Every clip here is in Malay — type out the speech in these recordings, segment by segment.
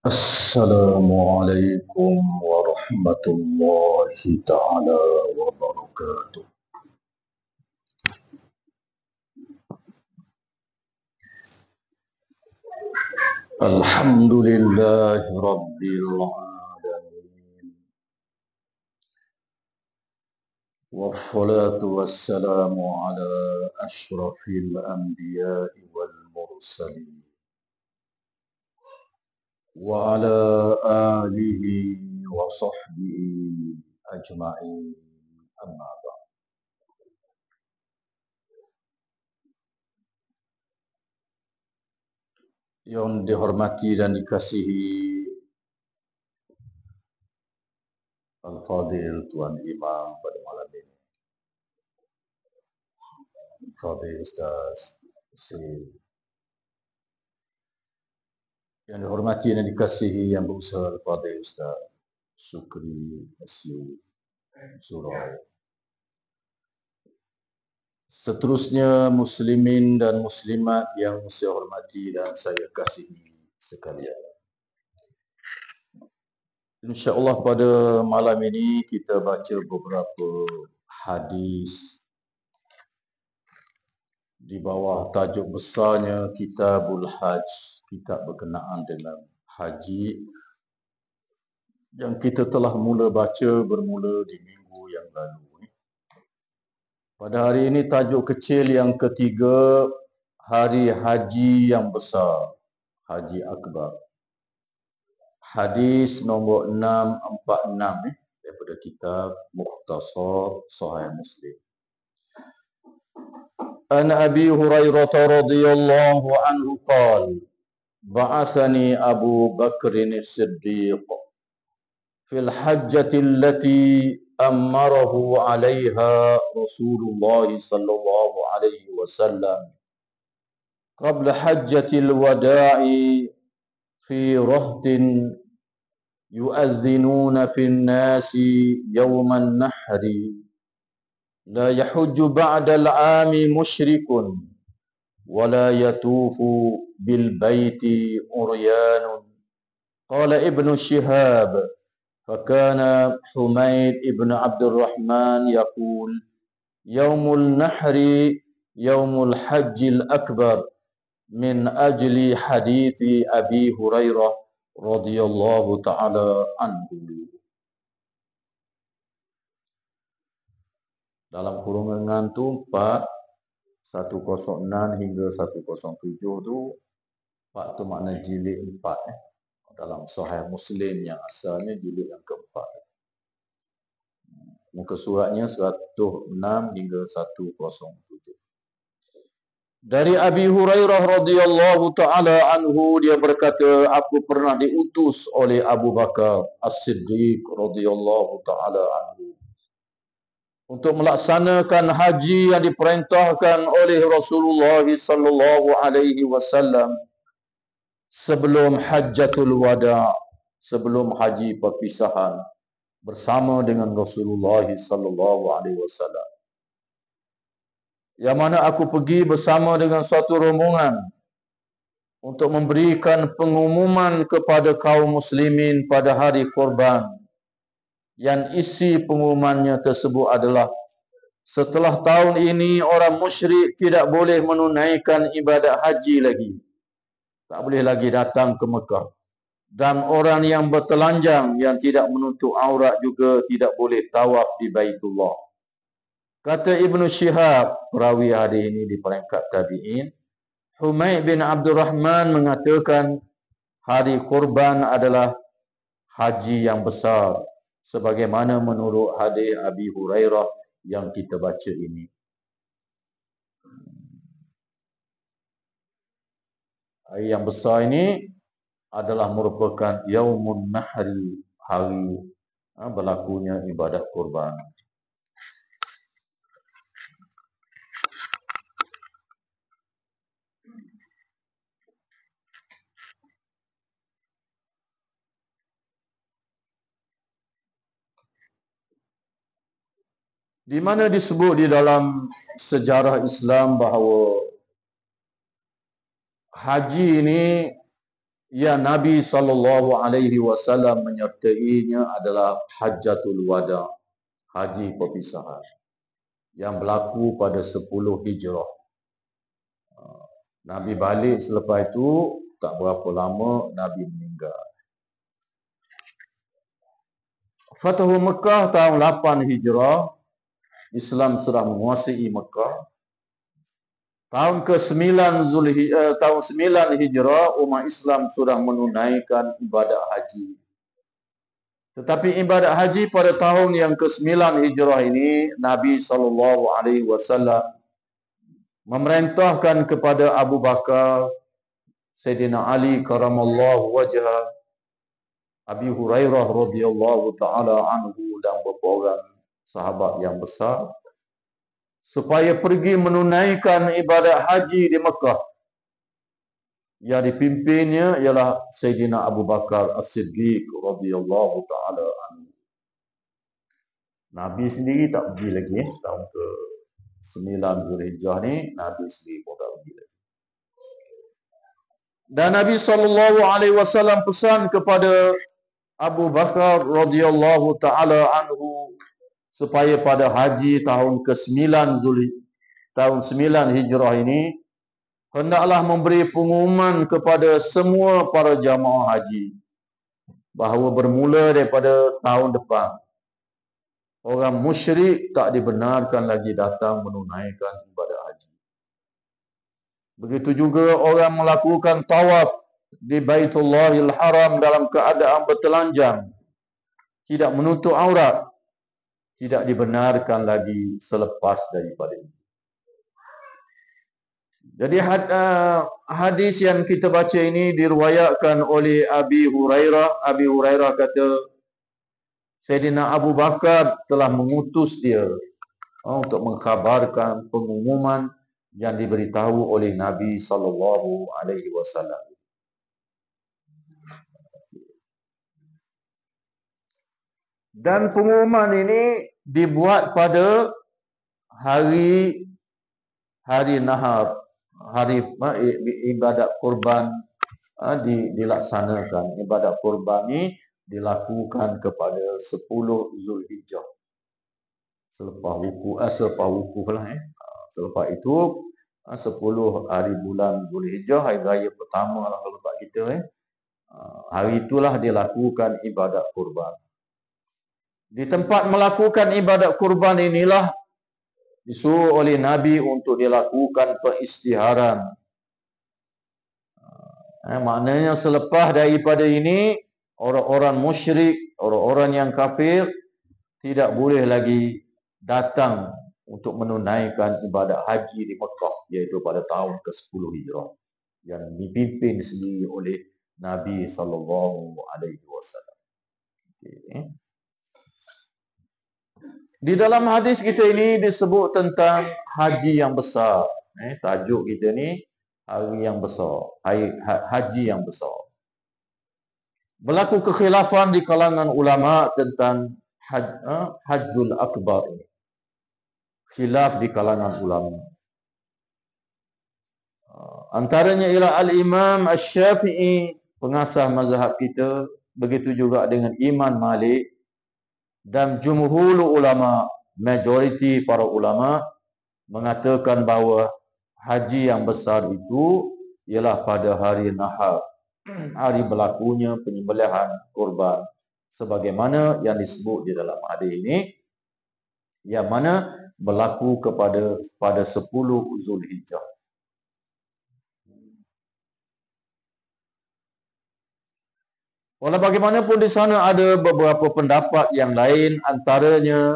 Assalamualaikum warahmatullahi taala wabarakatuh. Alhamdulillahi rabbil alamin. Wassalatu wassalamu ala asyrafil anbiya'i wal mursalin. Wa ala alihi wa sahbihi ajma'in. Amma ba'd. Yang dihormati dan dikasihi Al-Fadil Tuan Imam pada malam ini, Fadil Ustaz Syed. Yang dihormati dan dikasihi Yang Besar Al-Fadil Ustaz Syukri Asyik Surau. Seterusnya muslimin dan muslimat yang saya hormati dan saya kasihi sekalian. InsyaAllah pada malam ini kita baca beberapa hadis di bawah tajuk besarnya Kitabul Hajj, kitab berkenaan dengan haji, yang kita telah mula baca bermula di minggu yang lalu. Pada hari ini tajuk kecil yang ketiga, Hari Haji yang Besar, Haji Akbar. Hadis nombor 646 daripada kitab Mukhtasar Sahih Muslim. An Abi Hurairah radhiyallahu anhu qala ba'athani Abu Bakr as-Siddiq fil hajjati allati amarahu 'alayha Rasulullah sallallahu alaihi wasallam qabla hajjatil wada'i fi rahtin yu'adhdhinuna fin nasi yawman nahri la yahujju ba'dal 'ami musyrikun wa la yatufu bil baiti uryanun. Qala Ibnu Shihab فكان حميد ابن عبد الرحمن يقول يوم النحر يوم الحج الأكبر من أجل حديث أبي هريرة رضي الله تعالى عنه. Dalam kurungan tu 106 hingga 107 tu 4 tu makna jilid 4 dalam Sahih Muslim yang asalnya jilid yang keempat. Muka suratnya 106 hingga 107. Dari Abi Hurairah radhiyallahu taala anhu, dia berkata, aku pernah diutus oleh Abu Bakar As-Siddiq radhiyallahu taala anhu untuk melaksanakan haji yang diperintahkan oleh Rasulullah sallallahu alaihi wasallam sebelum Hajjatul Wada', sebelum haji perpisahan bersama dengan Rasulullah sallallahu alaihi wasallam. Yang mana aku pergi bersama dengan suatu rombongan untuk memberikan pengumuman kepada kaum muslimin pada hari korban. Yang isi pengumumannya tersebut adalah, setelah tahun ini orang musyrik tidak boleh menunaikan ibadat haji lagi. Tak boleh lagi datang ke Mekah. Dan orang yang bertelanjang yang tidak menutup aurat juga tidak boleh tawaf di Baitullah. Kata Ibnu Shihab, perawi hadis ini di peringkat tabi'in, Humaid bin Abdul Rahman mengatakan hari kurban adalah haji yang besar, sebagaimana menurut hadis Abi Hurairah yang kita baca ini. Hari yang besar ini adalah merupakan Yaumun Nahri, hari berlakunya ibadat kurban. Di mana disebut di dalam sejarah Islam bahawa haji ini yang Nabi SAW menyertainya adalah Hajjatul Wada, haji perpisahan, yang berlaku pada 10 Hijrah. Nabi balik selepas itu, tak berapa lama Nabi meninggal. Fathu Mekah tahun 8 Hijrah, Islam sudah menguasai Mekah. Tahun ke-9 tahun 9 Hijrah, umat Islam sudah menunaikan ibadat haji. Tetapi ibadat haji pada tahun yang ke-9 Hijrah ini, Nabi SAW memerintahkan kepada Abu Bakar, Sayyidina Ali karamallahu wajhah, Abi Hurairah radhiyallahu taala anhu dan beberapa orang sahabat yang besar supaya pergi menunaikan ibadat haji di Mekah. Yang dipimpinnya ialah Sayyidina Abu Bakar As-Siddiq radhiyallahu taala anhu. Nabi sendiri tak pergi lagi tahun ke-9 Zulhijjah ni, Nabi sendiri pun tak pergi lagi. Dan Nabi SAW pesan kepada Abu Bakar radhiyallahu taala anhu supaya pada haji tahun ke-9 tahun 9 Hijrah ini hendaklah memberi pengumuman kepada semua para jamaah haji bahawa bermula daripada tahun depan orang musyrik tak dibenarkan lagi datang menunaikan ibadat haji. Begitu juga orang melakukan tawaf di Baitullahil Haram dalam keadaan bertelanjang, tidak menutup aurat, tidak dibenarkan lagi selepas daripada ini. Jadi hadis yang kita baca ini diriwayatkan oleh Abi Hurairah. Abi Hurairah kata, Sayyidina Abu Bakar telah mengutus dia untuk mengkhabarkan pengumuman yang diberitahu oleh Nabi SAW. Dan pengumuman ini dibuat pada hari nahar, hari ibadat kurban dilaksanakan. Ibadat kurban ini dilakukan kepada 10 Zulhijjah. Selepas wukuf lah. Selepas itu 10 hari bulan Zulhijjah, hari raya pertama lah kalau tempat kita. Hari itulah dilakukan ibadat kurban. Di tempat melakukan ibadat kurban inilah disuruh oleh Nabi untuk dilakukan peristiharan. Maknanya selepas daripada ini, orang-orang musyrik, orang-orang yang kafir tidak boleh lagi datang untuk menunaikan ibadat haji di Mekah, iaitu pada tahun ke-10 Hijrah yang dipimpin sendiri oleh Nabi SAW. Okay. Di dalam hadis kita ini disebut tentang haji yang besar. Tajuk kita ni hari yang besar, haji yang besar. Berlaku kekhilafan di kalangan ulama tentang Hajjul Akbar ini. Khilaf di kalangan ulama. Antaranya ialah Al-Imam Asy-Syafi'i, pengasas mazhab kita, begitu juga dengan Imam Malik dan jumhur ulama, majoriti para ulama mengatakan bahawa haji yang besar itu ialah pada hari nahar, hari berlakunya penyembelihan kurban, sebagaimana yang disebut di dalam hadis ini, yang mana berlaku pada 10 Zulhijjah. Walau bagaimanapun di sana ada beberapa pendapat yang lain, antaranya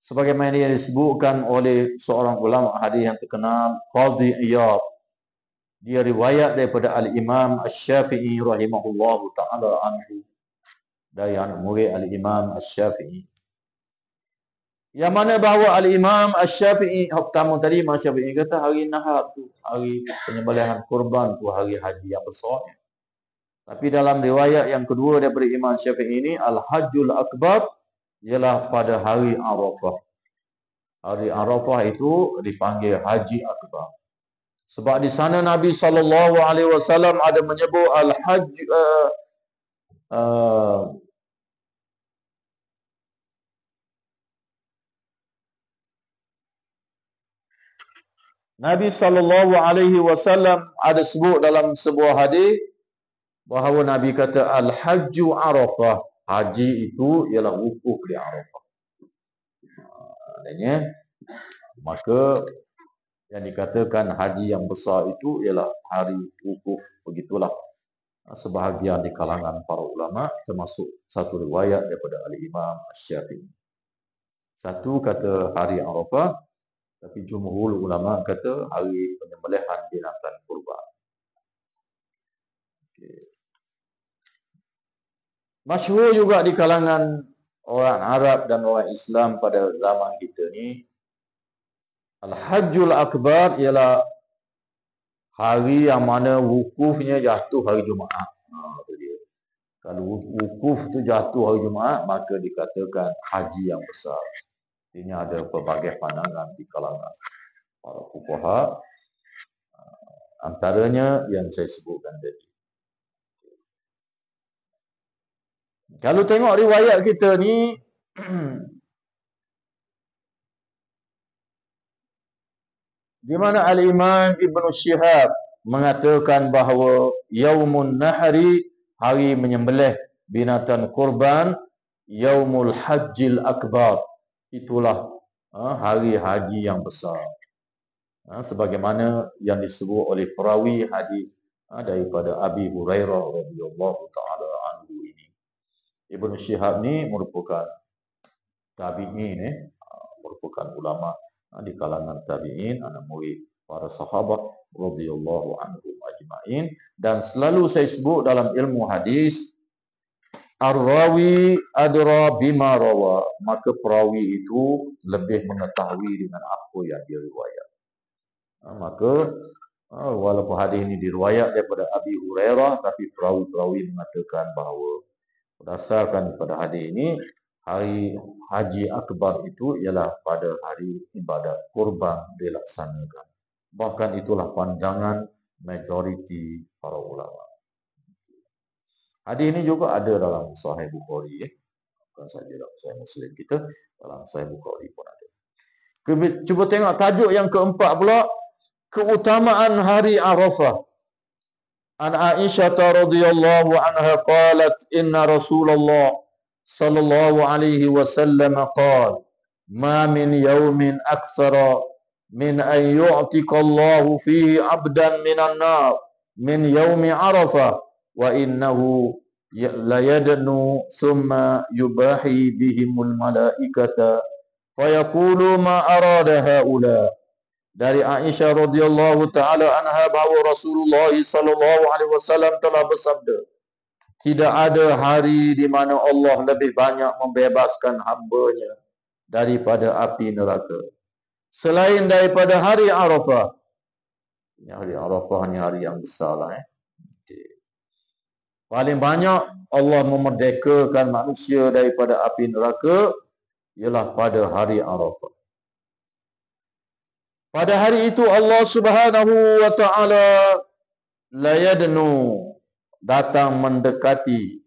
sebagaimana yang disebutkan oleh seorang ulama hadis yang terkenal, Qadhi Iyad. Dia riwayat daripada Al-Imam Asy-Syafi'i rahimahullahu ta'ala anhu, dari anak murid Al-Imam Asy-Syafi'i. Yang mana bahawa Al-Imam Asy-Syafi'i, pertama tadi Imam Syafi'i kata hari nahar tu, hari penyembelihan kurban tu, hari haji yang besar. Tapi dalam riwayat yang kedua daripada Imam Syafi'i ini, Al-Hajjul Akbar ialah pada hari Arafah. Hari Arafah itu dipanggil Haji Akbar. Sebab di sana Nabi SAW ada menyebut al-hajj Nabi SAW ada sebut dalam sebuah hadis bahawa Nabi kata al-hajju Arafah. Haji itu ialah wukuf di Arafah. Adanya, maka yang dikatakan haji yang besar itu ialah hari wukuf. Begitulah sebahagian di kalangan para ulama, termasuk satu riwayat daripada Al-Imam Asy-Syafi'i. Satu kata hari Arafah, tapi jumhur ulama kata hari penyembelihan binatang kurban. Masyhur juga di kalangan orang Arab dan orang Islam pada zaman kita ni, Al-Hajjul Akbar ialah hari yang mana wukufnya jatuh hari Jumaat. Itu dia. Kalau wukuf tu jatuh hari Jumaat, maka dikatakan haji yang besar. Ini ada pelbagai pandangan di kalangan para fuqaha. Antaranya yang saya sebutkan tadi. Kalau tengok riwayat kita ni, di mana Al-Imam Ibn Syihab mengatakan bahawa Yaumun Nahri, hari menyembelih binatang kurban, Yaumul Hajjil Akbar, itulah hari haji yang besar. Sebagaimana yang disebut oleh perawi hadis daripada Abi Hurairah radhiyallahu taala anhu ini. Ibn Syihab ni merupakan tabi'in, merupakan ulama di kalangan tabi'in, anak murid para sahabat radhiyallahu anhum ajma'in. Dan selalu saya sebut dalam ilmu hadis, ar-rawi adra bima rawa, maka perawi itu lebih mengetahui dengan apa yang dia riwayat. Maka walaupun hadis ini diriwayat daripada Abi Hurairah, tapi perawi-perawi mengatakan bahawa berdasarkan pada hadis ini, hari haji akbar itu ialah pada hari ibadat kurban dilaksanakan. Bahkan itulah pandangan majoriti para ulama. Hadis ini juga ada dalam Sahih Bukhari, bukan saja dalam Sahih Muslim kita, dalam Sahih Bukhari pun ada. Cuba tengok tajuk yang keempat pula, keutamaan hari Arafah. An Aisyah radhiyallahu anha qalat inna Rasulullah sallallahu alaihi wasallam qala ma min yawmin akthara min an yu'tika Allah fihi 'abdan minan nar min yawmi Arafah wa innahu la yadnu thumma yubahi bihimul malaikata fayaqulu ma arada haula. Dari Aisyah radhiyallahu taala anha bahawa Rasulullah sallallahu alaihi wasallam telah bersabda, tidak ada hari di mana Allah lebih banyak membebaskan hamba-Nya daripada api neraka selain daripada hari Arafah. Ini hari Arafah ni hari yang besarlah. Paling banyak Allah memerdekakan manusia daripada api neraka ialah pada hari Arafah. Pada hari itu Allah Subhanahu wa taala la yadnu, datang mendekati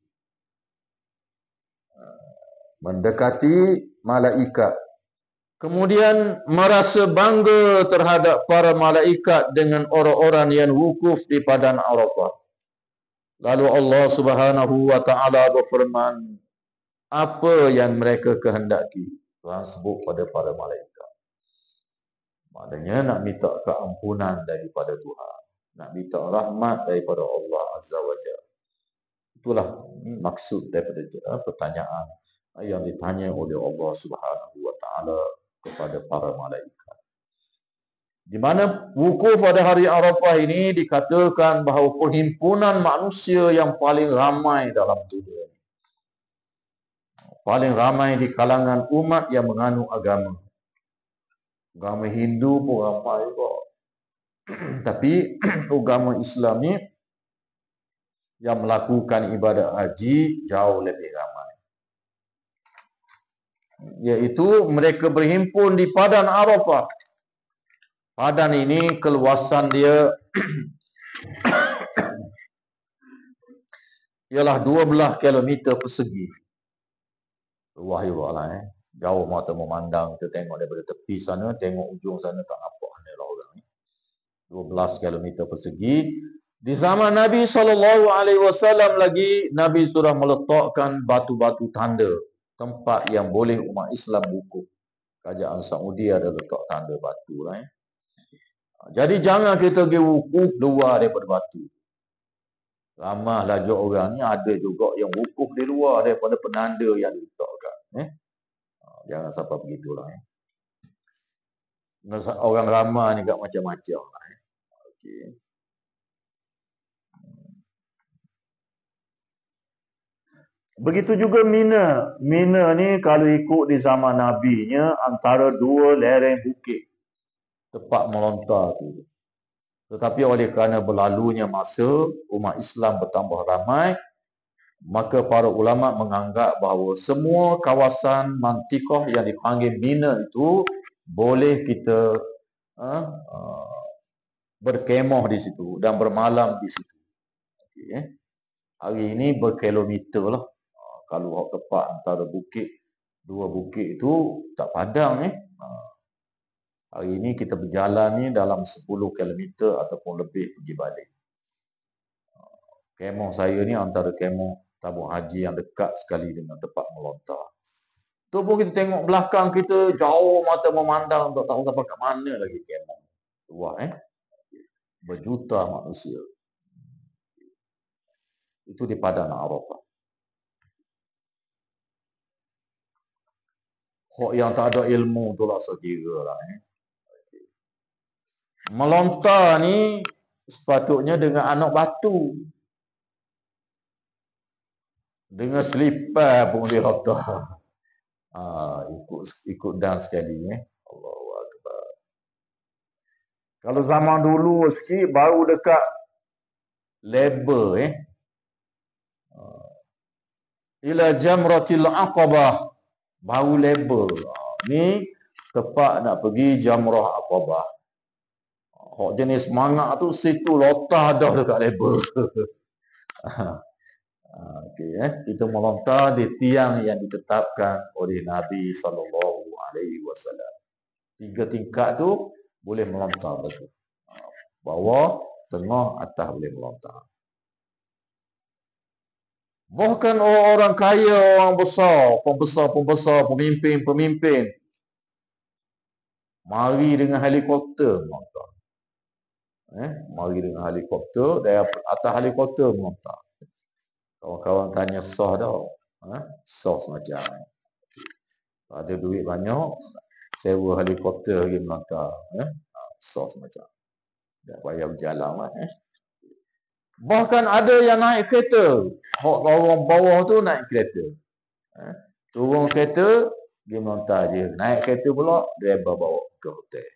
malaikat. Kemudian merasa bangga terhadap para malaikat dengan orang-orang yang wukuf di padang Arafah. Lalu Allah Subhanahu wa taala berfirman, apa yang mereka kehendaki? Tuhan sebut pada para malaikat. Maknanya nak minta keampunan daripada Tuhan, nak minta rahmat daripada Allah Azza wa Jalla. Itulah maksud daripada pertanyaan yang ditanya oleh Allah Subhanahu wa taala kepada para malaikat. Di mana wukuf pada hari Arafah ini dikatakan bahawa perhimpunan manusia yang paling ramai dalam dunia, paling ramai di kalangan umat yang menganut agama. Agama Hindu pun ramai kok. Tapi agama Islam ni yang melakukan ibadat haji jauh lebih ramai. Iaitu mereka berhimpun di padang Arafah. Padan ini keluasan dia ialah 12 kilometer persegi. Luah juga lah Jauh mata memandang, kita tengok daripada tepi sana, tengok ujung sana tak nampak ni lah orang ni. 12 kilometer persegi. Di zaman Nabi SAW lagi, Nabi sudah meletakkan batu-batu tanda, tempat yang boleh umat Islam wukuf. Kerajaan Saudi ada letak tanda batu lah Jadi jangan kita pergi wukuf luar daripada batu. Ramah lajak orang ni, ada juga yang wukuf di luar daripada penanda yang diletakkan. Jangan sampai begitulah. Orang ramah ni kat macam-macam lah. Okay. Begitu juga Mina. Mina ni kalau ikut di zaman Nabi-nya, antara dua lereng bukit. Tempat melontar tu. Tetapi oleh kerana berlalunya masa, umat Islam bertambah ramai, maka para ulama menganggap bahawa semua kawasan mantikah yang dipanggil Mina itu boleh kita berkemah di situ dan bermalam di situ. Okay. Hari ini berkilometer lah. Kalau tempat antara bukit, dua bukit itu tak padang Hari ini kita berjalan ni dalam 10 kilometer ataupun lebih pergi balik. Kemah saya ni antara kemah tabung haji yang dekat sekali dengan tempat melontar. Tu pun kita tengok belakang kita, jauh mata memandang, tak tahu sampai kat mana lagi kemah. Luar berjuta manusia. Itu di Padang Arafah. Hak yang tak ada ilmu tu lah sekira lah Melontar ni sepatutnya dengan anak batu. Dengan selipar pun dia lontar. Ikut dan sekali Allahu Akbar. Kalau zaman dulu sikit baru dekat labor ila jamratil aqabah, baru labor. Ni tepat nak pergi jamrah aqabah. Hak jenis mangak tu situ lotah dah dekat labor. Kita melontar di tiang yang ditetapkan oleh Nabi SAW. 3 tingkat tu boleh melontar betul. Bawah, tengah, atas boleh melontar. Bahkan orang kaya, orang besar, pembesar, pemimpin, mari dengan helikopter melontar. Mari dengan helikopter, dari atas helikopter melontar. Kawan-kawan tanya sah dah. Sah semacam ada duit banyak, sewa helikopter pergi melontar. Sah semacam. Tak payah berjalan lah. Bahkan ada yang naik kereta. Orang bawah tu naik kereta. Turun kereta, pergi melontar je. Naik kereta pula, driver bawa ke hotel.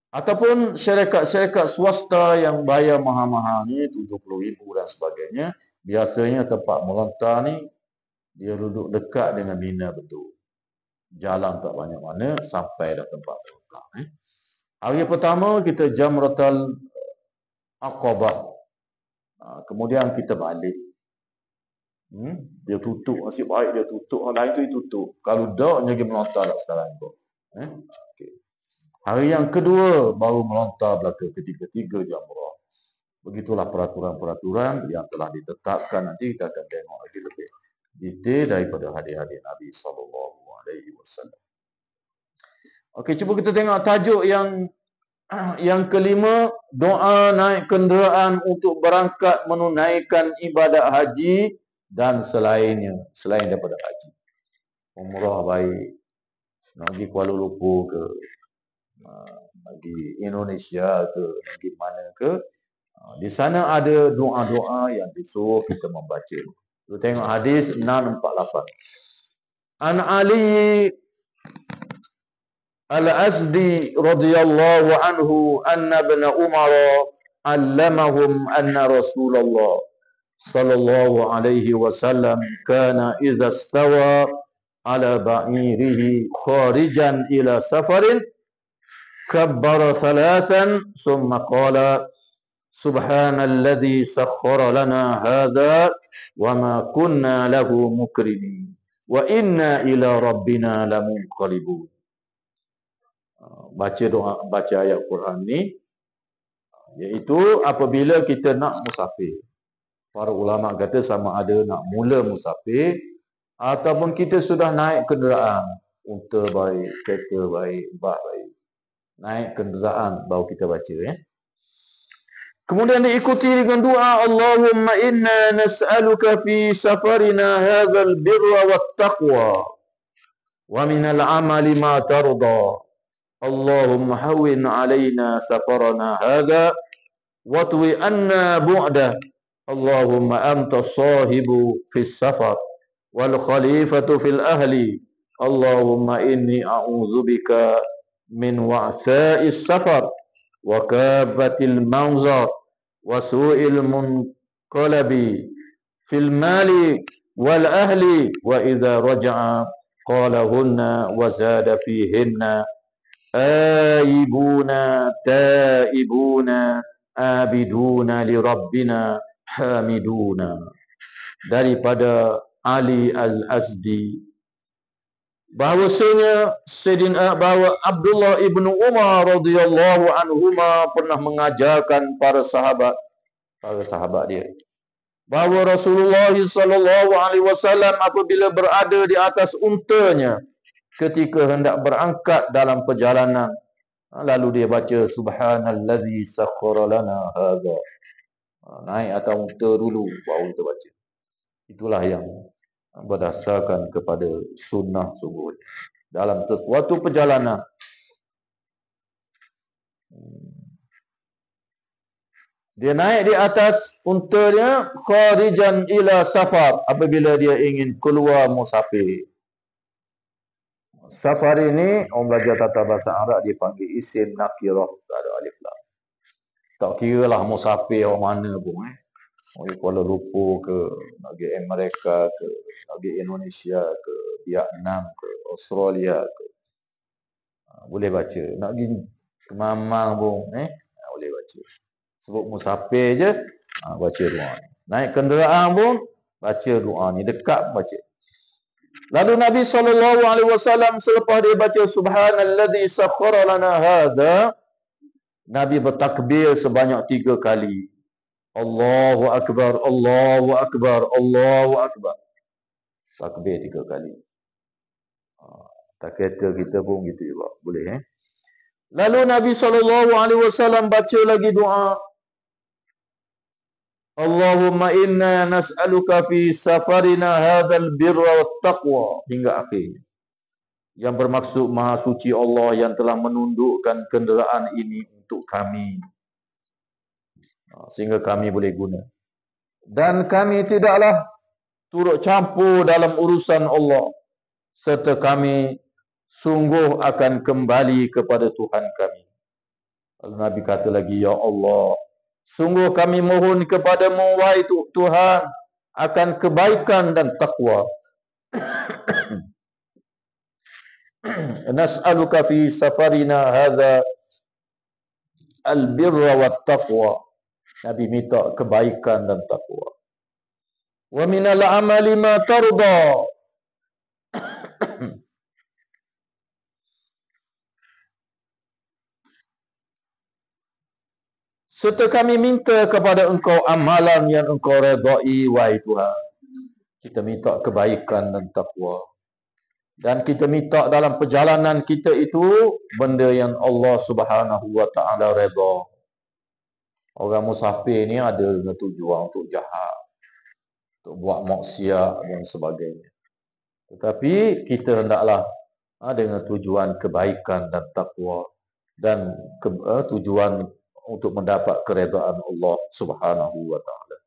Ataupun syarikat swasta yang bayar mahal-mahal ni 70,000 dan sebagainya, biasanya tempat melontar ni dia duduk dekat dengan Mina betul. Jalan tak banyak mana sampai dah tempat melontar. Hari pertama kita Jamratul Aqabah. Kemudian kita balik. Dia tutup, nasib baik dia tutup. Orang lain tu dia tutup. Kalau tak, dia pergi melontar tak sekarang tu. Okay. Hari yang kedua baru melontar belaka ketiga jamrah. Begitulah peraturan-peraturan yang telah ditetapkan. Nanti kita akan tengok lagi lebih detail daripada hadis-hadis Nabi SAW. Okey, cuba kita tengok tajuk yang kelima, doa naik kenderaan untuk berangkat menunaikan ibadat haji dan selainnya, selain daripada haji. Umrah baik, nak pergi Kuala Lumpur ke, pergi Indonesia ke, pergi mana ke, di sana ada doa-doa yang disuruh kita membaca. Kita tengok hadis 648. An Ali Al-Azdi radhiyallahu anhu anna ibn Umar allamahum anna Rasulullah sallallahu alaihi wasallam kana idza stawa ala ba'irihi kharijan ila safarin kabbara thalathan summa qala subhanalladzi sakhkhara lana hadha wa ma kunna lahu mukrinin wa inna ila rabbina lamunqalibun. Baca doa, baca ayat Quran ni, iaitu apabila kita nak musafir. Para ulama kata sama ada nak mula musafir ataupun kita sudah naik kenderaan, unta baik, kereta baik, bas baik, naik kenderaan baru kita baca Kemudian diikuti dengan doa, Allahumma inna nas'aluka fi safarina hadzal birra wat taqwa wa minal amali ma tarda. Allahumma hawwin 'alaina safarana hadza wa twi anna bu'dah. Allahumma anta sahibu fis safar wal khalifatu fil ahli. Allahumma inni a'udzubika min wa'sa'is safar wa kabatil manzar wa su'il munqalabi fil mali wal ahli wa idza raja'a qala hunna wa zada fihinna aibuna taibuna abiduna li rabbina hamiduna. Daripada Ali Al-Azdi bahwasanya bahawa Abdullah ibnu Umar radhiyallahu anhuma pernah mengajarkan para sahabat dia bahawa Rasulullah sallallahu alaihi wasallam apabila berada di atas untanya ketika hendak berangkat dalam perjalanan, lalu dia baca subhanallazi sakhkhara lana hadza. Naik atas unta dulu baru kita baca. Itulah yang berdasarkan kepada sunnah sungguh dalam sesuatu perjalanan. Dia naik di atas unta dia kharijan ila safar, apabila dia ingin keluar musafir. Safar ini orang belajar tata bahasa Arab dipanggil isim nakirah, tak ada alif lam. Tak kira lah musafir orang mana pun Orang Kuala Lumpur ke, nak pergi Amerika ke, nak pergi Indonesia ke, Vietnam ke, Australia ke, boleh baca. Nak pergi ke Mamang pun boleh baca. Sebut musafir je, baca doa ni. Naik kenderaan pun baca doa ni, dekat baca. Lalu Nabi SAW selepas dia baca subhanalladzi sakhkhara lana hadza, Nabi bertakbir sebanyak 3 kali. Allahu akbar, Allahu akbar, Allahu akbar. Takbir 3 kali. Tak kata kita pun gitu juga. Boleh Lalu Nabi SAW baca lagi doa. Allahumma inna nas'aluka fi safarina hadzal birra wat taqwa, hingga akhir. Yang bermaksud Maha Suci Allah yang telah menundukkan kenderaan ini untuk kami, sehingga kami boleh guna. Dan kami tidaklah turut campur dalam urusan Allah, serta kami sungguh akan kembali kepada Tuhan kami. Lalu Nabi kata lagi, ya Allah, sungguh kami mohon kepadamu wahai Tuhan akan kebaikan dan takwa. Nas'aluka fi safarina hadza al-birra wat taqwa. Nabi minta kebaikan dan takwa. Wa minal amali ma tarda. Serta kami minta kepada engkau amalan yang engkau redai wahai Tuhan. Kita minta kebaikan dan takwa. Dan kita minta dalam perjalanan kita itu benda yang Allah Subhanahu wa taala redha. Orang musafir ni ada dengan tujuan untuk jahat, untuk buat maksiat dan sebagainya. Tetapi kita hendaklah dengan tujuan kebaikan dan takwa dan tujuan untuk mendapat keredaan Allah Subhanahu wa taala.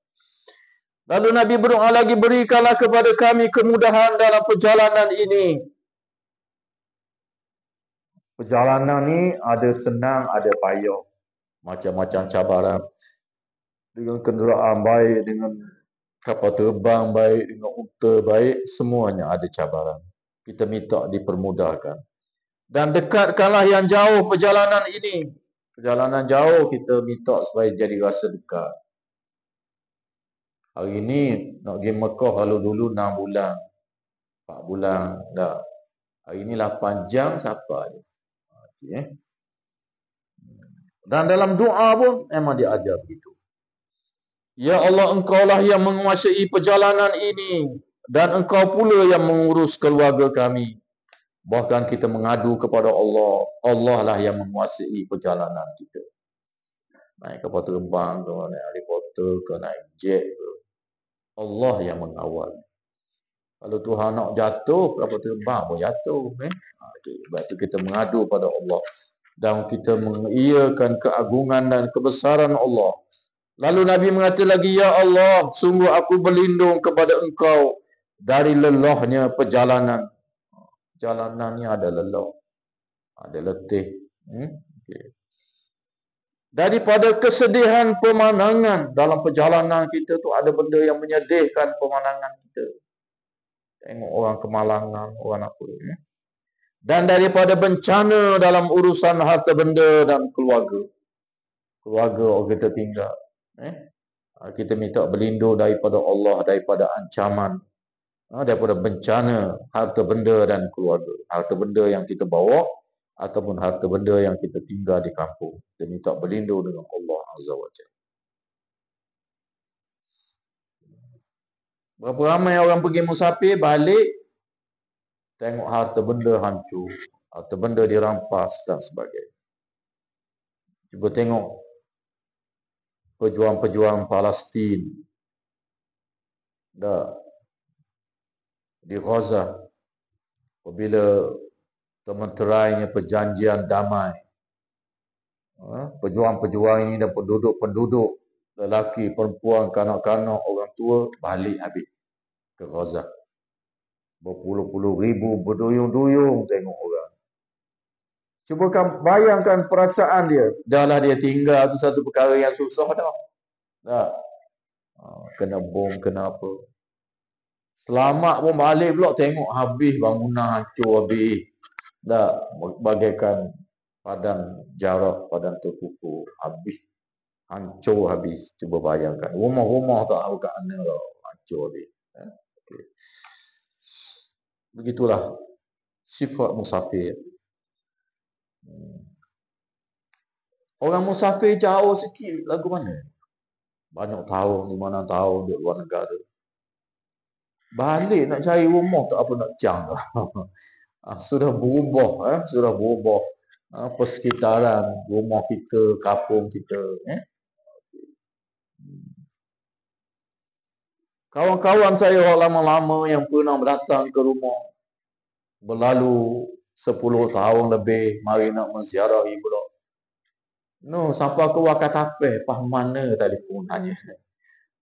Lalu Nabi berdoa lagi, berikanlah kepada kami kemudahan dalam perjalanan ini. Perjalanan ni ada senang, ada payah. Macam-macam cabaran. Dengan kenderaan baik, dengan kapal terbang baik, dengan unta baik, semuanya ada cabaran. kita minta dipermudahkan. Dan dekatkanlah yang jauh perjalanan ini. Perjalanan jauh kita minta supaya jadi rasa dekat. Hari ini nak pergi Mekah, kalau dulu 6 bulan, 4 bulan dah. Hari ini 8 jam sampai. Okay. Dan dalam doa pun memang dia ajar begitu. Ya Allah, Engkaulah yang menguasai perjalanan ini, dan Engkau pula yang mengurus keluarga kami. Bahkan kita mengadu kepada Allah. Allah lah yang menguasai perjalanan kita. Naik kapal terbang ke, naik helikopter ke, naik jet ke, Allah yang mengawal. Kalau Tuhan nak jatuh, kapal terbang pun jatuh. Okay. Sebab itu kita mengadu pada Allah. Dan kita mengiyakan keagungan dan kebesaran Allah. Lalu Nabi mengatakan lagi, Ya Allah, sungguh aku berlindung kepada Engkau dari lelahnya perjalanan. Jalanan ni ada lelah, ada letih. Okay. Daripada kesedihan pemandangan. Dalam perjalanan kita tu ada benda yang menyedihkan pemandangan kita. Tengok orang kemalangan, orang apa. Dan daripada bencana dalam urusan harta benda dan keluarga. Keluarga orang kita tinggal. Kita minta berlindung daripada Allah, daripada ancaman, daripada bencana harta benda dan keluarga. Harta benda yang kita bawa ataupun harta benda yang kita tinggal di kampung. Kita minta berlindung dengan Allah Azza wa Jalla. Berapa ramai orang pergi musafir, balik tengok harta benda hancur, harta benda dirampas dan sebagainya. Cuba tengok pejuang-pejuang Palestin di Gaza, apabila termenterainya perjanjian damai, pejuang-pejuang ini dan penduduk-penduduk, lelaki, perempuan, kanak-kanak, orang tua, balik habis ke Gaza. Berpuluh-puluh ribu berduyung-duyung tengok orang. Cuba bayangkan perasaan dia. Dah lah dia tinggal, tu satu perkara yang susah dah. Kena bom, kena apa. Selamat pun balik pula tengok habis bangunan hancur habis. Bagaikan padang jarak, padang terkukur. Habis. Hancur habis. Cuba bayangkan. Rumah-rumah tak tahu kat mana lah. Hancur habis. Okay. Begitulah sifat musafir. Orang musafir jauh sikit lagu mana? Banyak tahun, 5-6 tahun di luar negara. Balik nak cari rumah tak apa nak cang dah. Sudah berubah, sudah berubah persekitaran rumah kita, kampung kita. Kawan-kawan saya orang lama-lama yang pernah datang ke rumah, berlalu 10 tahun lebih, mari nak menziarahi pula. No, sampai aku Wakatapeh, pah mana telefon tanya.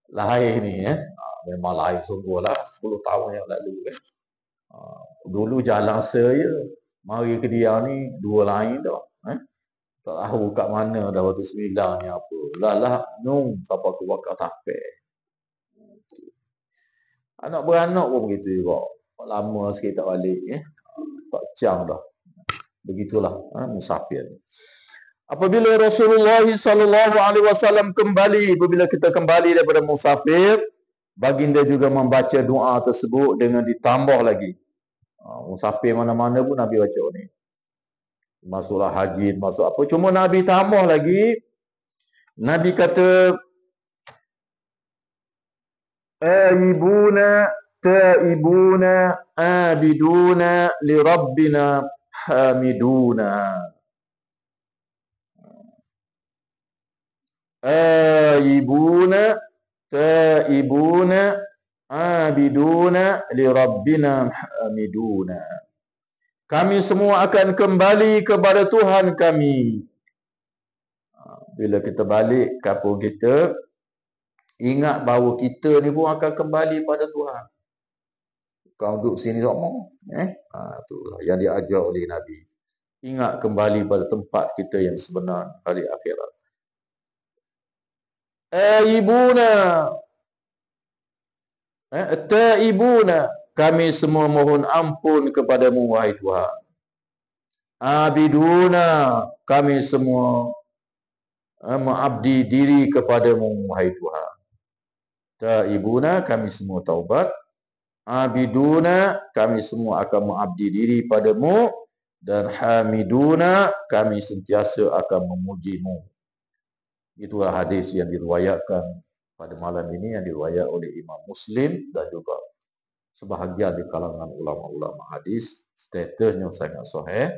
Lain ni, memang lain sungguh lah, 10 tahun yang lalu. Dulu jalan saya, mari ke dia ni, dua lain dah. Tak tahu kat mana dah waktu 9 ni apa. Lah, no, sampai aku Wakatapeh. Anak beranak pun begitu juga. Lama sikit tak balik. Tak jam dah. Begitulah musafir. Apabila Rasulullah SAW kembali, apabila kita kembali daripada musafir, baginda juga membaca doa tersebut dengan ditambah lagi. Musafir mana-mana pun Nabi baca ni. Masuklah haji, masuk apa. Cuma Nabi tambah lagi. Nabi kata, Aibuna, taibuna, abiduna, li rabbina, hamiduna. Aibuna, taibuna, abiduna, li rabbina, hamiduna. Kami semua akan kembali kepada Tuhan kami. Bila kita balik kampung kita, ingat bahawa kita ni pun akan kembali pada Tuhan. Kau duduk sini semua, itulah yang diajar oleh Nabi. Ingat kembali pada tempat kita yang sebenar hari akhirat. Aibuna, taibuna, kami semua mohon ampun kepadamu wahai Tuhan. Abiduna, kami semua mengabdi diri kepadamu wahai Tuhan. Taibuna, kami semua taubat. Abiduna, kami semua akan mengabdi diri padamu. Dan hamiduna, kami sentiasa akan memujimu. Itulah hadis yang diriwayatkan pada malam ini, yang diriwayat oleh Imam Muslim dan juga sebahagian di kalangan ulama-ulama hadis. Statusnya sangat sahih,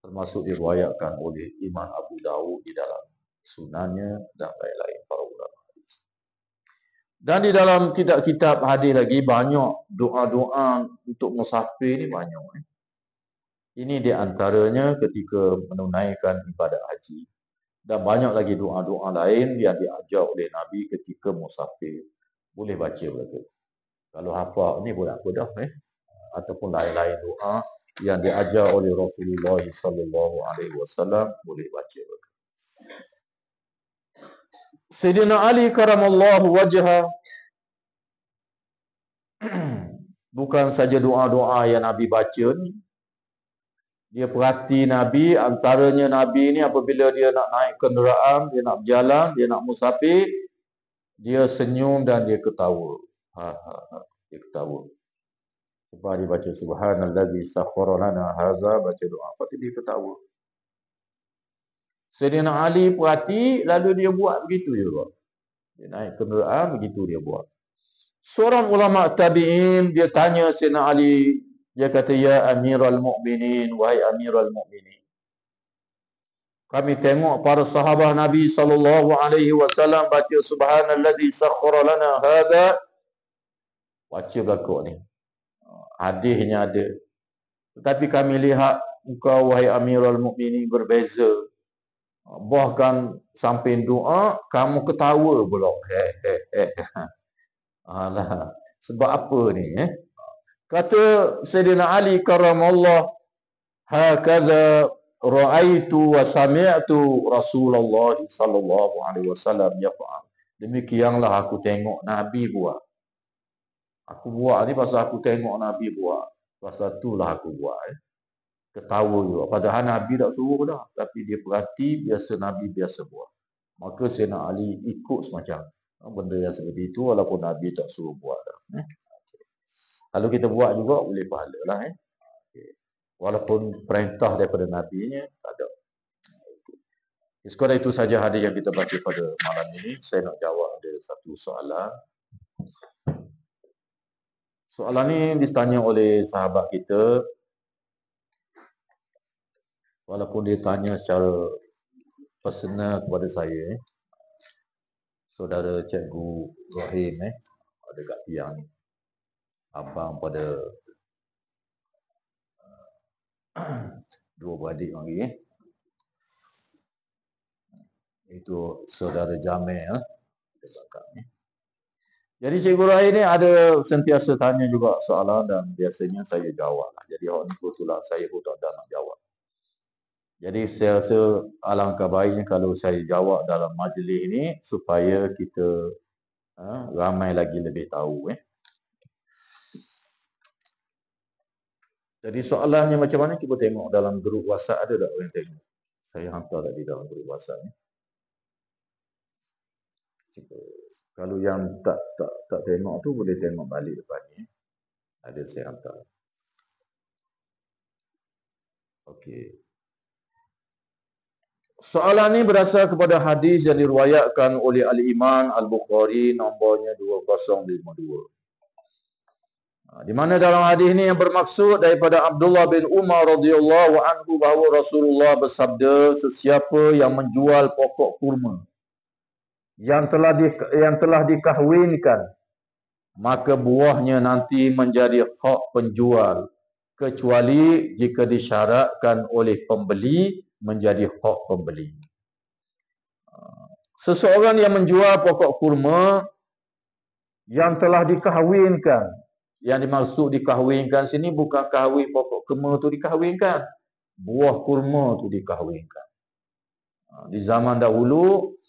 termasuk diriwayatkan oleh Imam Abu Dawud di dalam sunannya dan lain-lain para ulama hadis. Dan di dalam kitab-kitab hadis lagi banyak doa-doa untuk musafir ni banyak. Ini di antaranya ketika menunaikan ibadat haji. Dan banyak lagi doa-doa lain yang diajar oleh Nabi ketika musafir. Boleh baca betul. Kalau hafal ni boleh apa dah ataupun lain-lain doa yang diajar oleh Rasulullah sallallahu alaihi wasallam boleh baca betul. Sayyidina Ali karamallahu wajhah bukan saja doa-doa yang Nabi baca ni. Dia perhati Nabi, antaranya Nabi ni apabila dia nak naik kenderaan, dia nak berjalan, dia nak musafir, dia senyum dan dia ketawa. Dia ketawa. Sebab dia baca subhanallazi sakhkhara lana hadza, baca doa, lepas tu dia ketawa. Sayyidina Ali perhati, lalu dia buat begitu juga. Dia naik kenderaan, begitu dia buat. Seorang ulama tabi'in, dia tanya Sayyidina Ali, dia kata, ya Amirul Mukminin, wahai Amirul Mukminin. Kami tengok para sahabat Nabi sallallahu alaihi wasallam baca subhanallazi sakhkhara lana hadza. Baca belakang ni. Hadisnya ada. Tetapi kami lihat engkau wahai Amirul Mukminin berbeza. Bahkan sampai doa kamu ketawa pula. Alah, sebab apa ni Kata Sayyidina Ali karamallahu hakadha ra'aitu wa sami'tu Rasulullah sallallahu alaihi wasallam yaf'al. Demikianlah aku tengok Nabi buat. Aku buat ni pasal aku tengok Nabi buat. Pasal itulah aku buat. Ketawa juga. Padahal Nabi tak suruh dah, tapi dia perhati biasa Nabi biasa buat. Maka Sayyidina Ali ikut semacam benda yang seperti itu walaupun Nabi tak suruh buat dah. Kalau kita buat juga boleh pahala lah. Walaupun perintah daripada Nabi nya tak ada. Sekadar itu saja hadis yang kita baca pada malam ini. Saya nak jawab ada satu soalan. Soalan ini ditanya oleh sahabat kita. Walaupun dia tanya secara personal kepada saya. Saudara Cikgu Rahim ada kat tiang ni. Abang pada dua beradik lagi. Itu saudara Jamil Jadi Cikgu Rahim ni ada sentiasa tanya juga soalan dan biasanya saya jawab. Jadi hak ni kebetulan saya pun tak ada nak jawab. Jadi saya rasa alangkah baiknya kalau saya jawab dalam majlis ini supaya kita ramai lagi lebih tahu. Jadi soalannya macam mana, cuba tengok dalam grup WhatsApp ada tak orang tengok. Saya hantar tadi dalam grup WhatsApp ni. Kalau yang tak tengok tu boleh tengok balik depan ni. Ada saya hantar. Okey. Soalan ni berasal kepada hadis yang diriwayatkan oleh Al-Imam Al-Bukhari, nombornya 2052. Di mana dalam hadis ini yang bermaksud daripada Abdullah bin Umar radhiyallahu anhu bahawa Rasulullah bersabda, sesiapa yang menjual pokok kurma yang telah dikahwinkan, maka buahnya nanti menjadi hak penjual, kecuali jika disyaratkan oleh pembeli menjadi hak pembeli. Seseorang yang menjual pokok kurma yang telah dikahwinkan. Yang dimaksud dikahwinkan sini bukan kahwin pokok kurma tu dikahwinkan. Buah kurma tu dikahwinkan. Di zaman dahulu,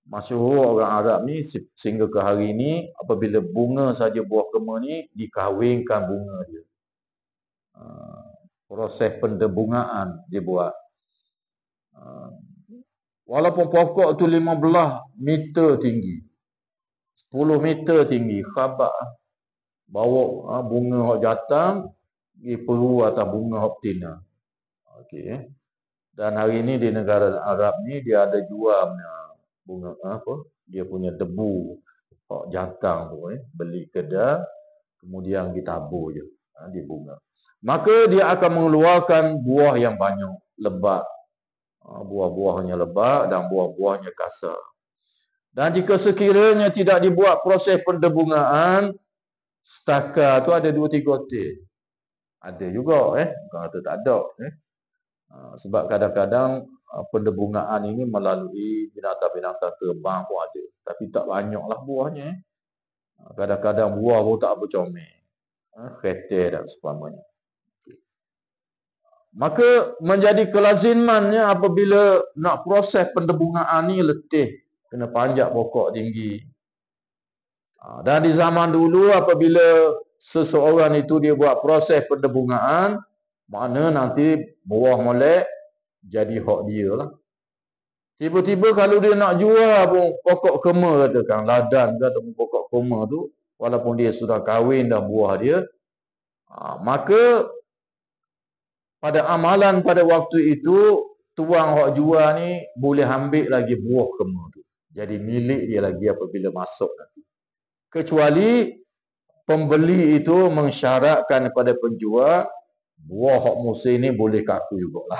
Masyhur orang Arab ni sehingga ke hari ini apabila bunga saja buah kema ni dikahwinkan bunga dia. Proses pendebungaan dia buat. Walaupun pokok tu 15 meter tinggi, 10 meter tinggi, khabar bawa bunga hok jatang di peru atas bunga hok betina. Okey. Dan hari ini di negara Arab ni dia ada jual bunga apa? Dia punya debu hok jatang tu beli kedai kemudian ditabur je di bunga. Maka dia akan mengeluarkan buah yang banyak, lebat. Buah-buahnya lebat dan buah-buahnya kasar. Dan jika sekiranya tidak dibuat proses pendebungaan, stakar tu ada 2-3 otil. Ada juga bukan kata tak ada sebab kadang-kadang pendebungaan ini melalui binatang-binatang terbang pun ada, tapi tak banyaklah buahnya. Kadang-kadang buah pun tak bercomel, ketel dan sebagainya. Maka menjadi kelazimannya apabila nak proses pendebungaan ni letih, kena panjat pokok tinggi. Dan di zaman dulu apabila seseorang itu dia buat proses pendebungaan, mana nanti buah molek jadi hak dia lah. Tiba-tiba kalau dia nak jual pun pokok kema katakan, ladan ke ataupun pokok kema tu, walaupun dia sudah kahwin dah buah dia, maka pada amalan pada waktu itu, tuang hak jual ni boleh ambil lagi buah kema tu. Jadi milik dia lagi apabila masuk nanti. Kecuali pembeli itu mensyaratkan kepada penjual, buah hak musim ni boleh kaku jugalah.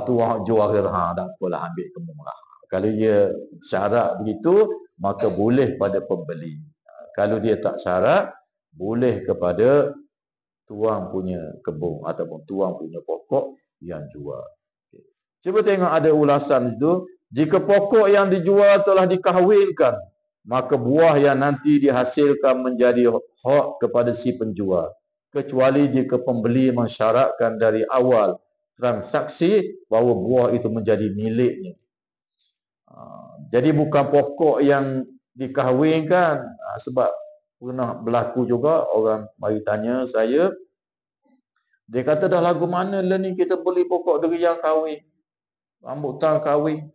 Tuang hak jual kata, tak apalah ambil kema lah. Kalau dia syarat begitu, maka boleh pada pembeli. Kalau dia tak syarat, boleh kepada tuang punya kebun ataupun tuang punya pokok yang jual. Cuba tengok ada ulasan itu. Jika pokok yang dijual telah dikahwinkan, maka buah yang nanti dihasilkan menjadi hak kepada si penjual. Kecuali jika pembeli mensyaratkan dari awal transaksi bahawa buah itu menjadi miliknya. Jadi bukan pokok yang dikahwinkan. Sebab pernah berlaku juga orang mari tanya saya, dia kata dah lagu mana lah ni kita beli pokok dari yang kahwin, rambutan kahwin,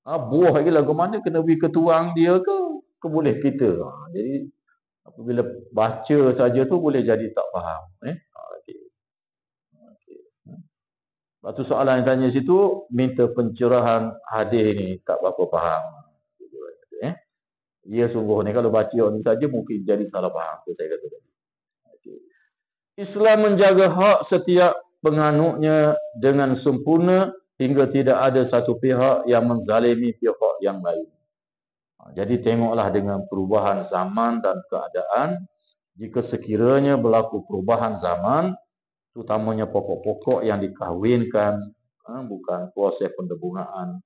buah lagi lagu mana kena beri ke tuang dia ke boleh kita. Jadi apabila baca saja tu boleh jadi tak faham. Lepas tu soalan yang tanya situ minta pencerahan hadis ni tak berapa faham. Ya sungguh ni kalau baca ni saja mungkin jadi salah faham tu saya kata tadi. Islam menjaga hak setiap penganutnya dengan sempurna hingga tidak ada satu pihak yang menzalimi pihak yang lain. Jadi tengoklah dengan perubahan zaman dan keadaan, jika sekiranya berlaku perubahan zaman, terutamanya pokok-pokok yang dikahwinkan, bukan proses pendebungaan,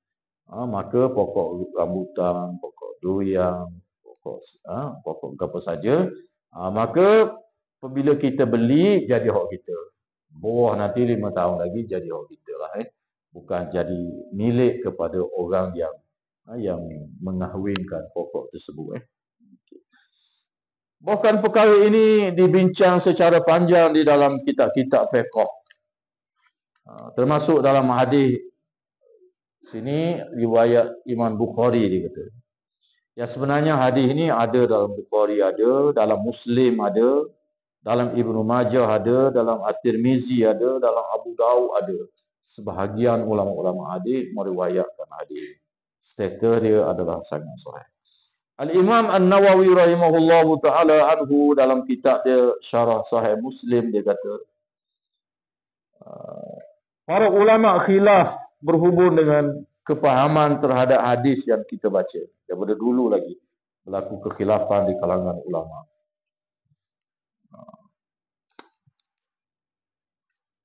maka pokok rambutan, pokok durian, pokok apa saja, maka apabila kita beli jadi hak kita. Buah nanti 5 tahun lagi jadi hak kita lah. Bukan jadi milik kepada orang yang mengahwinkan pokok tersebut. Bahkan perkara ini dibincang secara panjang di dalam kitab-kitab fiqh. Termasuk dalam hadis sini riwayat Imam Bukhari dia kata. Yang sebenarnya hadis ini ada dalam Bukhari ada, dalam Muslim ada, dalam Ibnu Majah ada, dalam At-Tirmizi ada, dalam Abu Daud ada. Sebahagian ulama-ulama hadis meriwayatkan hadis. Status dia adalah sangat sahih. Al-Imam An-Nawawi rahimahullahu taala anhu dalam kitab dia Syarah Sahih Muslim dia kata, para ulama khilaf berhubung dengan kepahaman terhadap hadis yang kita baca. Daripada dulu lagi berlaku kekhilafan di kalangan ulama.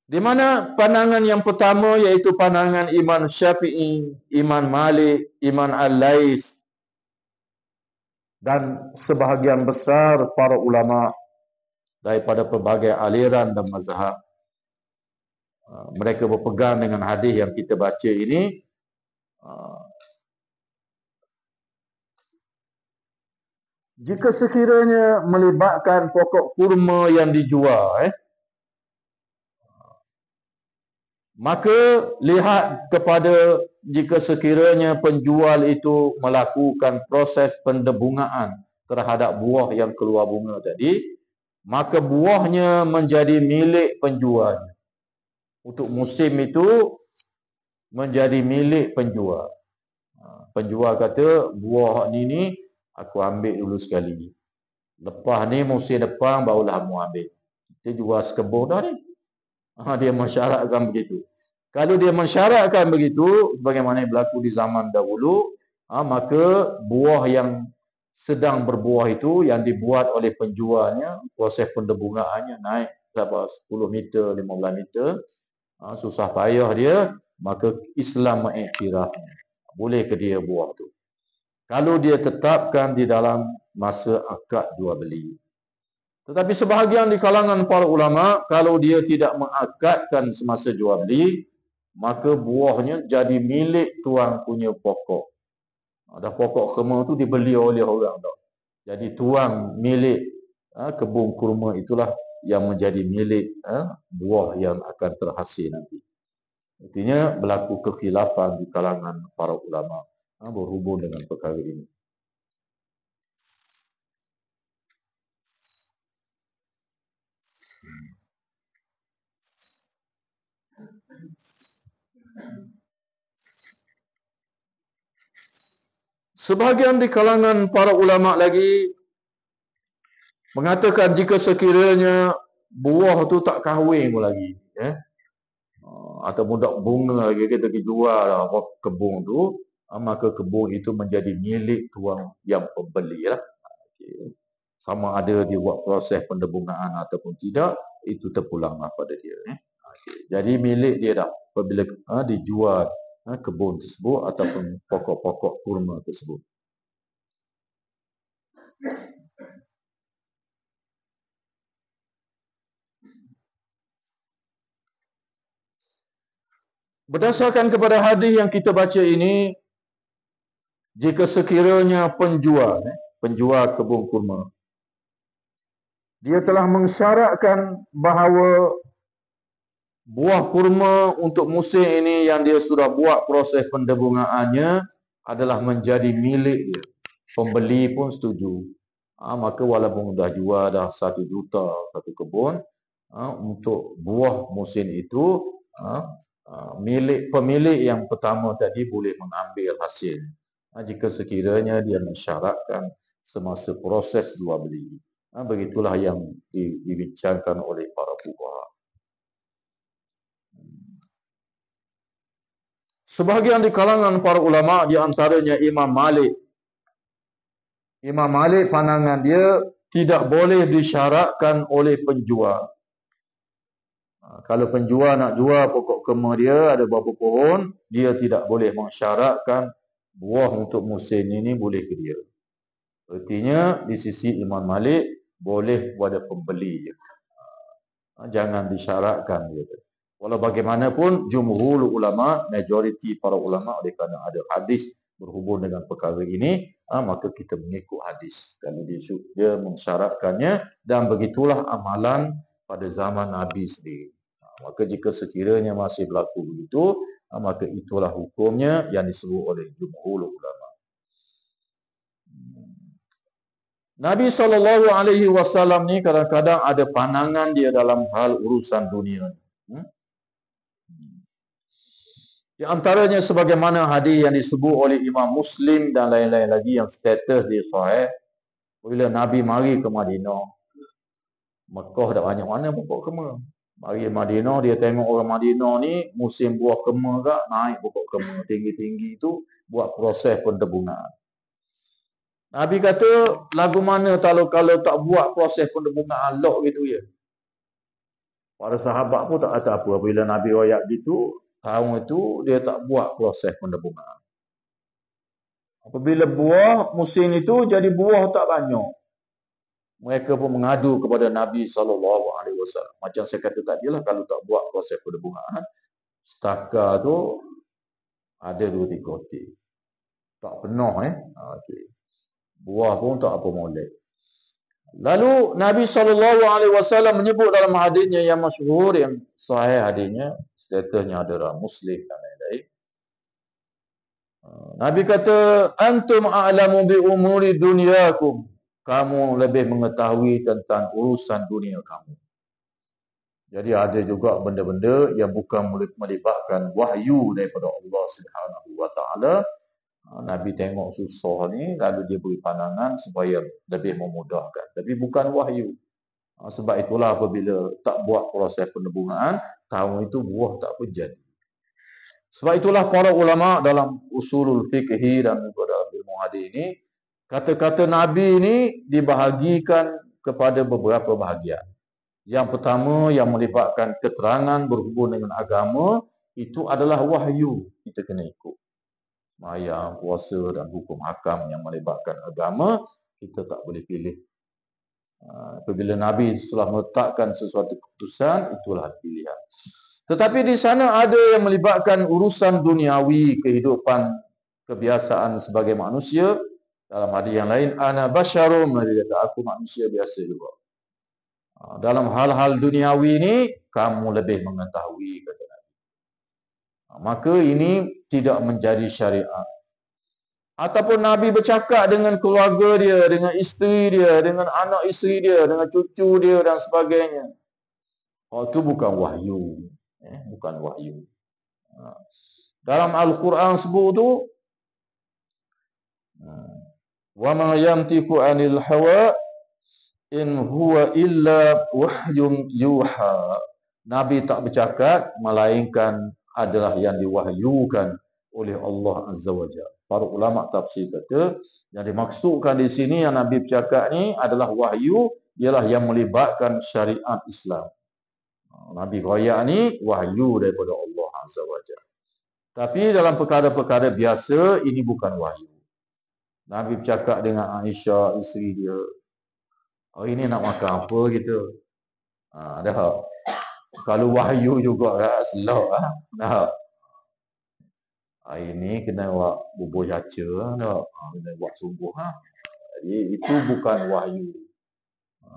Di mana pandangan yang pertama iaitu pandangan Imam Syafi'i, Imam Malik, Imam Al-Lais dan sebahagian besar para ulama daripada pelbagai aliran dan mazhab. Mereka berpegang dengan hadis yang kita baca ini Jika sekiranya melibatkan pokok kurma yang dijual, maka lihat kepada jika sekiranya penjual itu melakukan proses pendebungaan terhadap buah yang keluar bunga tadi, maka buahnya menjadi milik penjual. Untuk musim itu menjadi milik penjual. Penjual kata, buah ni aku ambil dulu sekali. Lepas ni musim depan barulah kamu ambil. Kita jual sekebun dah ni. Dia mensyaratkan begitu. Kalau dia mensyaratkan begitu, sebagaimana yang berlaku di zaman dahulu, maka buah yang sedang berbuah itu yang dibuat oleh penjualnya, proses pendebungaannya naik sampai 10 meter, 15 meter, susah payah dia, maka Islam mengiktirafnya. Boleh ke dia buah tu? Kalau dia tetapkan di dalam masa akad jual beli. Tetapi sebahagian di kalangan para ulama, kalau dia tidak mengakadkan semasa jual beli, maka buahnya jadi milik tuan punya pokok. Ada pokok kurma tu dibeli oleh orang tak. Jadi tuan milik kebun kurma itulah yang menjadi milik buah yang akan terhasil nanti. Artinya berlaku kekhilafan di kalangan para ulama berhubung dengan perkara ini. Sebahagian di kalangan para ulama lagi mengatakan jika sekiranya buah tu tak kahwin pun lagi, atau budak bunga lagi kita pergi jual kebun tu, maka kebun itu menjadi milik tuan yang pembeli lah. Sama ada dia buat proses pendebungaan ataupun tidak, itu terpulanglah pada dia. Jadi milik dia dah apabila dijual kebun tersebut ataupun pokok-pokok kurma tersebut. Berdasarkan kepada hadis yang kita baca ini, jika sekiranya penjual kebun kurma, dia telah mensyaratkan bahawa buah kurma untuk musim ini yang dia sudah buat proses pendebungaannya adalah menjadi milik dia. Pembeli pun setuju. Maka walaupun dah jual dah 1 juta satu kebun, untuk buah musim itu, pemilik yang pertama tadi boleh mengambil hasil jika sekiranya dia mensyaratkan semasa proses jual beli. Begitulah yang dibincangkan oleh para fuqaha. Sebahagian di kalangan para ulama, di antaranya Imam Malik. Imam Malik pandangan dia tidak boleh disyaratkan oleh penjual. Kalau penjual nak jual pokok kurma dia ada berapa pohon, dia tidak boleh mensyaratkan buah untuk musim ini boleh ke dia. Artinya di sisi Imam Malik boleh kepada pembeli je. Jangan disyaratkan dia. Walau bagaimanapun jumhur ulama, majoriti para ulama, oleh kerana ada hadis berhubung dengan perkara ini, maka kita mengikut hadis. Kerana dia mensyaratkannya dan begitulah amalan pada zaman Nabi sendiri. Maka jika sekiranya masih berlaku begitu, maka itulah hukumnya yang disebut oleh jumhur ulama. Nabi SAW ni kadang-kadang ada pandangan dia dalam hal urusan dunia. Di antaranya sebagaimana hadis yang disebut oleh Imam Muslim dan lain-lain lagi yang status dia sahih. Bila Nabi mari ke Madinah, Mekah dah banyak mana pokok kurma. Mari Madinah, dia tengok orang Madinah ni musim buah kurma ke, naik pokok kurma tinggi-tinggi tu buat proses pendebungaan. Nabi kata, lagu mana kalau tak buat proses pendebungaan lok gitu ya. Para sahabat pun tak kata apa. Bila Nabi royak gitu, tahun itu dia tak buat proses pendebungaan. Apabila buah musim itu jadi buah tak banyak, mereka pun mengadu kepada Nabi SAW. Macam saya kata tadi lah, kalau tak buat proses pendebungaan, stakar tu ada 2-3 kotak. Tak penuh. Okay. Buah pun tak apa molek. Lalu Nabi SAW menyebut dalam hadisnya yang masyhur, yang sahih hadisnya, statusnya adalah Muslim dan lain-lain. Nabi kata, antum a'lamu bi umuri dunyakum. Kamu lebih mengetahui tentang urusan dunia kamu. Jadi ada juga benda-benda yang bukan melibatkan wahyu daripada Allah Subhanahu wa taala. Nabi tengok susah ni, lalu dia beri pandangan supaya lebih memudahkan. Tapi bukan wahyu. Sebab itulah apabila tak buat proses penebungan, tahun itu buah tak pun jadi. Sebab itulah para ulama dalam usulul fiqhi dan pada ilmu hadis ini, kata-kata Nabi ini dibahagikan kepada beberapa bahagian. Yang pertama yang melibatkan keterangan berhubung dengan agama, itu adalah wahyu. Kita kena ikut. Sembahyang, puasa dan hukum hakam yang melibatkan agama, kita tak boleh pilih. Apabila Nabi telah meletakkan sesuatu keputusan, itulah pilihan. Tetapi di sana ada yang melibatkan urusan duniawi, kehidupan, kebiasaan sebagai manusia. Dalam hadis yang lain, ana basyarum, Nabi kata, aku manusia biasa juga. Dalam hal-hal duniawi ini, kamu lebih mengetahui, kata Nabi. Maka ini tidak menjadi syariat. Ataupun Nabi bercakap dengan keluarga dia, dengan isteri dia, dengan anak isteri dia, dengan cucu dia dan sebagainya. Itu bukan wahyu. Bukan wahyu. Dalam Al-Quran sebut tu, wa ma yamtiku 'anil hawa in huwa illa wahyun yuha. Nabi tak bercakap melainkan adalah yang diwahyukan oleh Allah Azza wa Jalla. Para ulama tafsir kata yang dimaksudkan di sini yang Nabi bercakap ni adalah wahyu, ialah yang melibatkan syariat Islam. Nabi royak ni wahyu daripada Allah Azza wa Jalla. Tapi dalam perkara-perkara biasa ini bukan wahyu. Nabi bercakap dengan Aisyah, isteri dia, hari ni nak makan apa kita? Dah. Kalau wahyu juga slow dah. Hari ni kena buat bubur caca dah. Kena buat subuh Jadi itu bukan wahyu.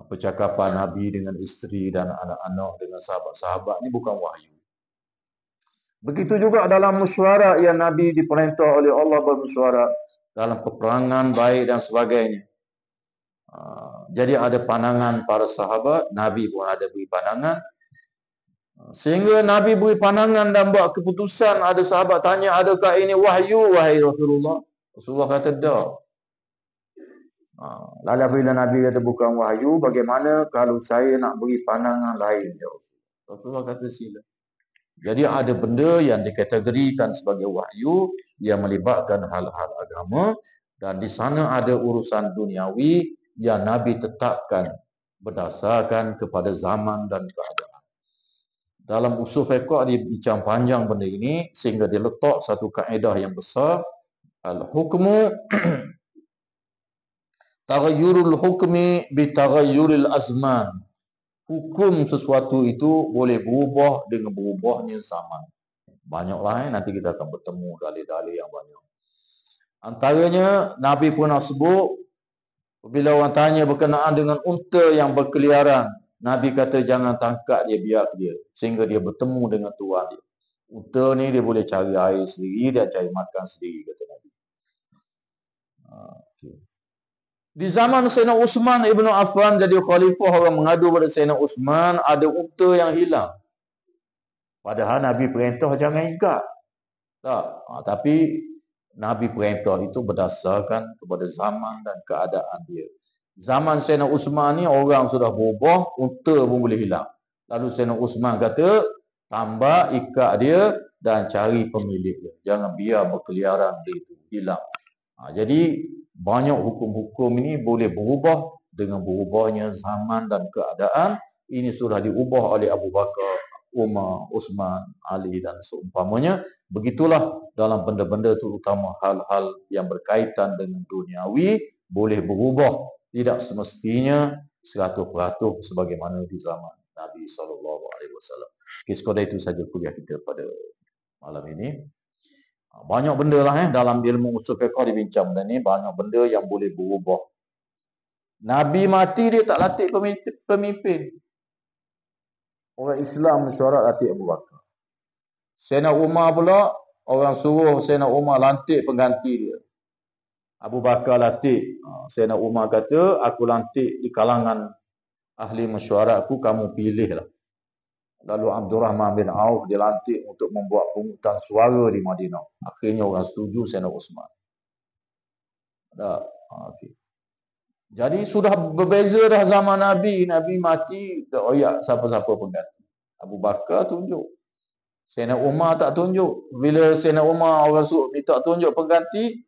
Percakapan Nabi dengan isteri dan anak-anak dengan sahabat-sahabat ni bukan wahyu. Begitu juga dalam mesyuarat yang Nabi diperintah oleh Allah bermesyuarat dalam peperangan baik dan sebagainya. Jadi ada pandangan para sahabat, Nabi pun ada beri pandangan. Sehingga Nabi beri pandangan dan buat keputusan. Ada sahabat tanya, adakah ini wahyu, wahai Rasulullah? Rasulullah kata, dah. Lalu bila Nabi kata bukan wahyu, bagaimana kalau saya nak beri pandangan lain? Ya Rasulullah kata, sila. Jadi ada benda yang dikategorikan sebagai wahyu, yang melibatkan hal-hal agama. Dan di sana ada urusan duniawi yang Nabi tetapkan berdasarkan kepada zaman dan keadaan. Dalam usul fiqh dia bincang panjang benda ini sehingga dia letak satu kaedah yang besar, al-hukmu taghayyurul hukmi bi taghayyuril azman. Hukum sesuatu itu boleh berubah dengan berubahnya zaman. Banyaklah nanti kita akan bertemu dalil-dalil yang banyak. Antaranya Nabi pernah sebut bila orang tanya berkenaan dengan unta yang berkeliaran, Nabi kata jangan tangkap dia, biar dia sehingga dia bertemu dengan tuan dia. Unta ni dia boleh cari air sendiri, dia cari makan sendiri, kata Nabi. Di zaman Sayyidina Uthman Ibn Affan jadi khalifah, orang mengadu pada Sayyidina Uthman ada unta yang hilang. Padahal Nabi perintah jangan ikat. Tak. Tapi Nabi perintah itu berdasarkan kepada zaman dan keadaan dia. Zaman Sayyidina Uthman ni orang sudah berubah, unta pun boleh hilang. Lalu Sayyidina Uthman kata, tambah ikat dia dan cari pemilik dia. Jangan biar berkeliaran dia itu hilang. Jadi banyak hukum-hukum ini boleh berubah dengan berubahnya zaman dan keadaan. Ini sudah diubah oleh Abu Bakar, Umar, Uthman, Ali dan seumpamanya. Begitulah dalam benda-benda terutama hal-hal yang berkaitan dengan duniawi boleh berubah. Tidak semestinya 100% sebagaimana di zaman Nabi SAW. Sekadar itu saja kuliah kita pada malam ini. Banyak benda lah dalam ilmu usul fiqh dibincang benda ni. Banyak benda yang boleh berubah. Nabi mati dia tak latih pemimpin. Orang Islam mesyuarat latih Abu Bakar. Sayyidina Umar pula, orang suruh Sayyidina Umar lantik pengganti dia. Abu Bakar latih. Sayyidina Umar kata, aku lantik di kalangan ahli mesyuaratku, kamu pilihlah. Lalu Abdurrahman bin Auf dilantik untuk membuat pungutan suara di Madinah. Akhirnya orang setuju Sayyidina Uthman. Okay. Jadi sudah berbeza dah zaman Nabi. Nabi mati, tak oyak siapa-siapa pengganti. Abu Bakar tunjuk. Sayyidina Umar tak tunjuk. Bila Sayyidina Umar orang suruh minta tunjuk pengganti,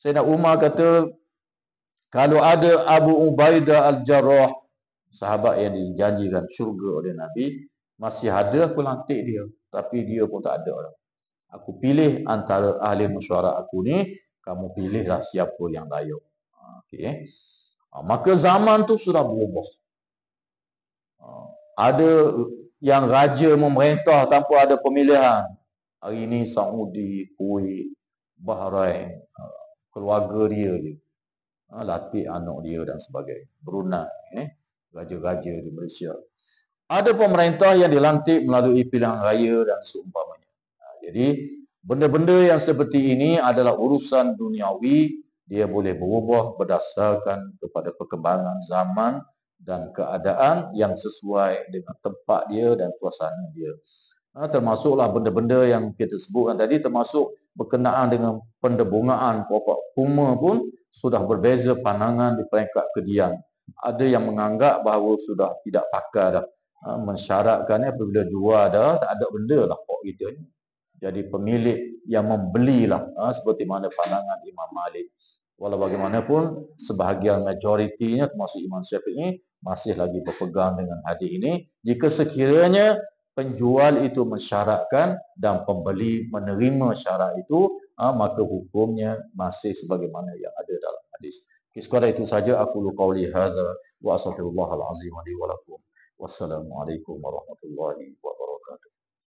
Sayyidina Umar kata, kalau ada Abu Ubaidah Al-Jarrah, sahabat yang dijanjikan syurga oleh Nabi, masih ada aku lantik dia. Tapi dia pun tak ada. Aku pilih antara ahli mesyuarat aku ni, kamu pilihlah siapa yang layak. Okay. Maka zaman tu sudah berubah. Ada yang raja memerintah tanpa ada pemilihan. Hari ini Saudi, Kuwait, Bahrain, keluarga dia je. Latih anak dia dan sebagainya. Brunei, raja-raja di Malaysia. Ada pemerintah yang dilantik melalui pilihan raya dan seumpamanya. Jadi benda-benda yang seperti ini adalah urusan duniawi. Dia boleh berubah berdasarkan kepada perkembangan zaman dan keadaan yang sesuai dengan tempat dia dan suasana dia. Termasuklah benda-benda yang kita sebutkan tadi, termasuk berkenaan dengan pendebungaan pokok kurma pun sudah berbeza pandangan di peringkat kedian. Ada yang menganggap bahawa sudah tidak pakar dah. Mensyaratkannya apabila jual dah, tak ada benda lah pokok kita ni. Jadi pemilik yang membelilah, seperti mana pandangan Imam Malik. Walau bagaimanapun, sebahagian majoritinya termasuk Imam Syafi'i masih lagi berpegang dengan hadis ini. Jika sekiranya penjual itu mensyaratkan dan pembeli menerima syarat itu, maka hukumnya masih sebagaimana yang ada dalam hadis. Sekadar itu saja aku qauli hadza wa astaghfirullahal azim li wa lakum. Wassalamualaikum warahmatullahi wabarakatuh.